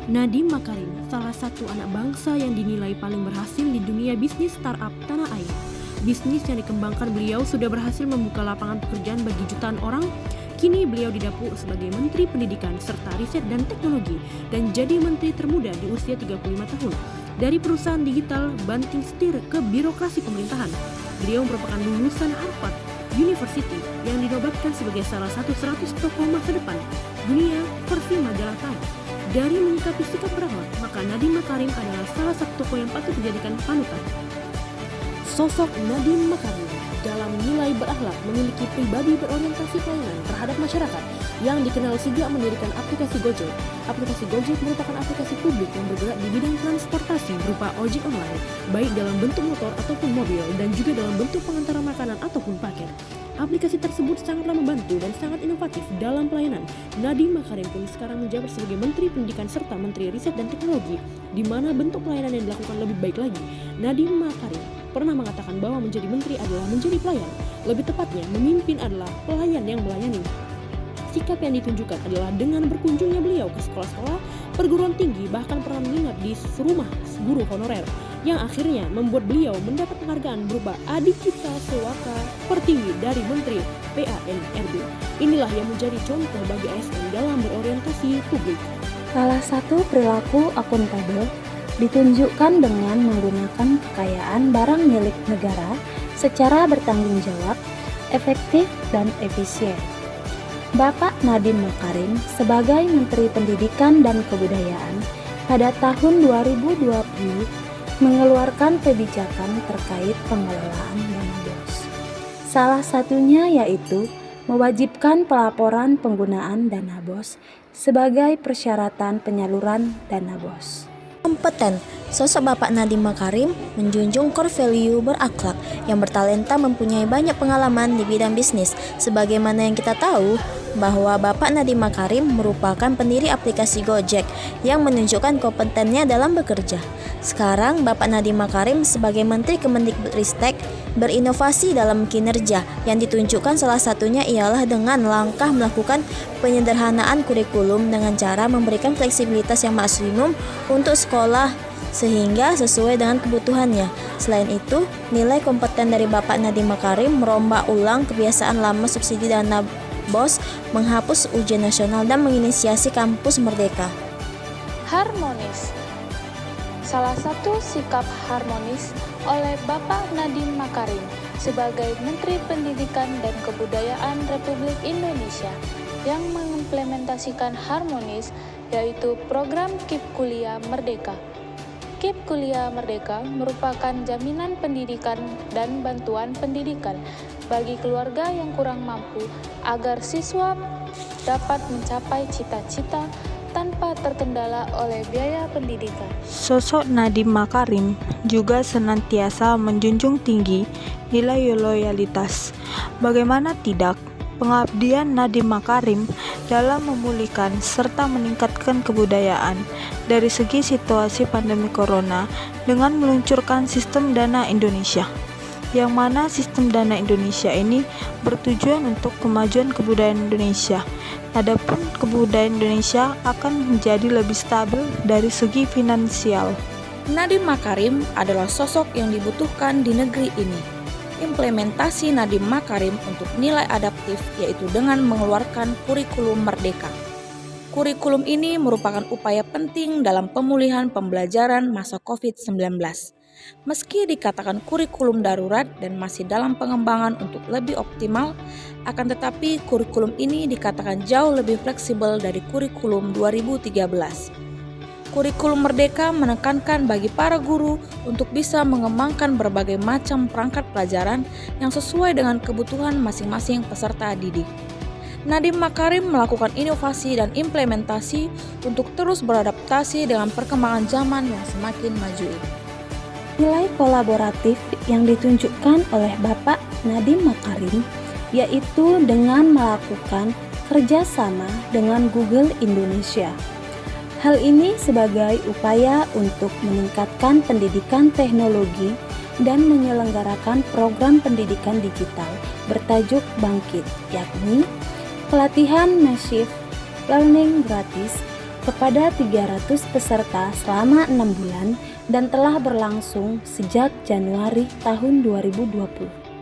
Nadiem Makarim, salah satu anak bangsa yang dinilai paling berhasil di dunia bisnis startup tanah air. Bisnis yang dikembangkan beliau sudah berhasil membuka lapangan pekerjaan bagi jutaan orang. Kini beliau didapuk sebagai Menteri Pendidikan serta Riset dan Teknologi dan jadi menteri termuda di usia 35 tahun. Dari perusahaan digital banting setir ke birokrasi pemerintahan, beliau merupakan lulusan Harvard University yang dinobatkan sebagai salah satu 100 tokoh masa depan dunia versi majalah Time. Dari menyikapi sikap berakhlak, maka Nadiem Makarim adalah salah satu tokoh yang patut dijadikan panutan. Sosok Nadiem Makarim dalam nilai berakhlak memiliki pribadi berorientasi pelayanan terhadap masyarakat yang dikenal sejak mendirikan aplikasi Gojek. Aplikasi Gojek merupakan aplikasi publik yang bergerak di bidang transportasi berupa ojek online, baik dalam bentuk motor ataupun mobil dan juga dalam bentuk pengantar makanan ataupun paket. Aplikasi tersebut sangatlah membantu dan sangat inovatif dalam pelayanan. Nadiem Makarim pun sekarang menjabat sebagai Menteri Pendidikan serta Menteri Riset dan Teknologi, di mana bentuk pelayanan yang dilakukan lebih baik lagi. Nadiem Makarim pernah mengatakan bahwa menjadi menteri adalah menjadi pelayan. Lebih tepatnya, memimpin adalah pelayan yang melayani. Sikap yang ditunjukkan adalah dengan berkunjungnya beliau ke sekolah-sekolah, perguruan tinggi, bahkan pernah menginap di rumah guru honorer, yang akhirnya membuat beliau mendapat penghargaan berupa Adhikita Sewaka Pertiwi dari Menteri PANRB. Inilah yang menjadi contoh bagi ASN dalam berorientasi publik. Salah satu perilaku akuntabel ditunjukkan dengan menggunakan kekayaan barang milik negara secara bertanggung jawab, efektif, dan efisien. Bapak Nadiem Makarim sebagai Menteri Pendidikan dan Kebudayaan pada tahun 2020 mengeluarkan kebijakan terkait pengelolaan dana BOS. Salah satunya yaitu mewajibkan pelaporan penggunaan dana BOS sebagai persyaratan penyaluran dana BOS. Kompeten. Sosok Bapak Nadiem Makarim menjunjung core value berakhlak, yang bertalenta, mempunyai banyak pengalaman di bidang bisnis. Sebagaimana yang kita tahu bahwa Bapak Nadiem Makarim merupakan pendiri aplikasi Gojek yang menunjukkan kompetennya dalam bekerja. Sekarang Bapak Nadiem Makarim sebagai Menteri Kemendikbudristek berinovasi dalam kinerja, yang ditunjukkan salah satunya ialah dengan langkah melakukan penyederhanaan kurikulum dengan cara memberikan fleksibilitas yang maksimum untuk sekolah sehingga sesuai dengan kebutuhannya. Selain itu, nilai kompeten dari Bapak Nadiem Makarim merombak ulang kebiasaan lama subsidi dana BOS, menghapus ujian nasional, dan menginisiasi kampus merdeka. Harmonis. Salah satu sikap harmonis oleh Bapak Nadiem Makarim sebagai Menteri Pendidikan dan Kebudayaan Republik Indonesia yang mengimplementasikan harmonis, yaitu program KIP Kuliah Merdeka. KIP Kuliah Merdeka merupakan jaminan pendidikan dan bantuan pendidikan bagi keluarga yang kurang mampu agar siswa dapat mencapai cita-cita tanpa terkendala oleh biaya pendidikan. Sosok Nadiem Makarim juga senantiasa menjunjung tinggi nilai loyalitas. Bagaimana tidak, pengabdian Nadiem Makarim dalam memulihkan serta meningkatkan kebudayaan dari segi situasi pandemi corona dengan meluncurkan sistem Dana Indonesia, yang mana sistem Dana Indonesia ini bertujuan untuk kemajuan kebudayaan Indonesia. Adapun kebudayaan Indonesia akan menjadi lebih stabil dari segi finansial. Nadiem Makarim adalah sosok yang dibutuhkan di negeri ini. Implementasi Nadiem Makarim untuk nilai adaptif yaitu dengan mengeluarkan kurikulum merdeka. Kurikulum ini merupakan upaya penting dalam pemulihan pembelajaran masa COVID-19. Meski dikatakan kurikulum darurat dan masih dalam pengembangan untuk lebih optimal, akan tetapi kurikulum ini dikatakan jauh lebih fleksibel dari kurikulum 2013. Kurikulum Merdeka menekankan bagi para guru untuk bisa mengembangkan berbagai macam perangkat pelajaran yang sesuai dengan kebutuhan masing-masing peserta didik. Nadiem Makarim melakukan inovasi dan implementasi untuk terus beradaptasi dengan perkembangan zaman yang semakin maju ini. Nilai kolaboratif yang ditunjukkan oleh Bapak Nadiem Makarim yaitu dengan melakukan kerjasama dengan Google Indonesia. Hal ini sebagai upaya untuk meningkatkan pendidikan teknologi dan menyelenggarakan program pendidikan digital bertajuk Bangkit, yakni pelatihan massive learning gratis kepada 300 peserta selama 6 bulan dan telah berlangsung sejak Januari tahun 2020.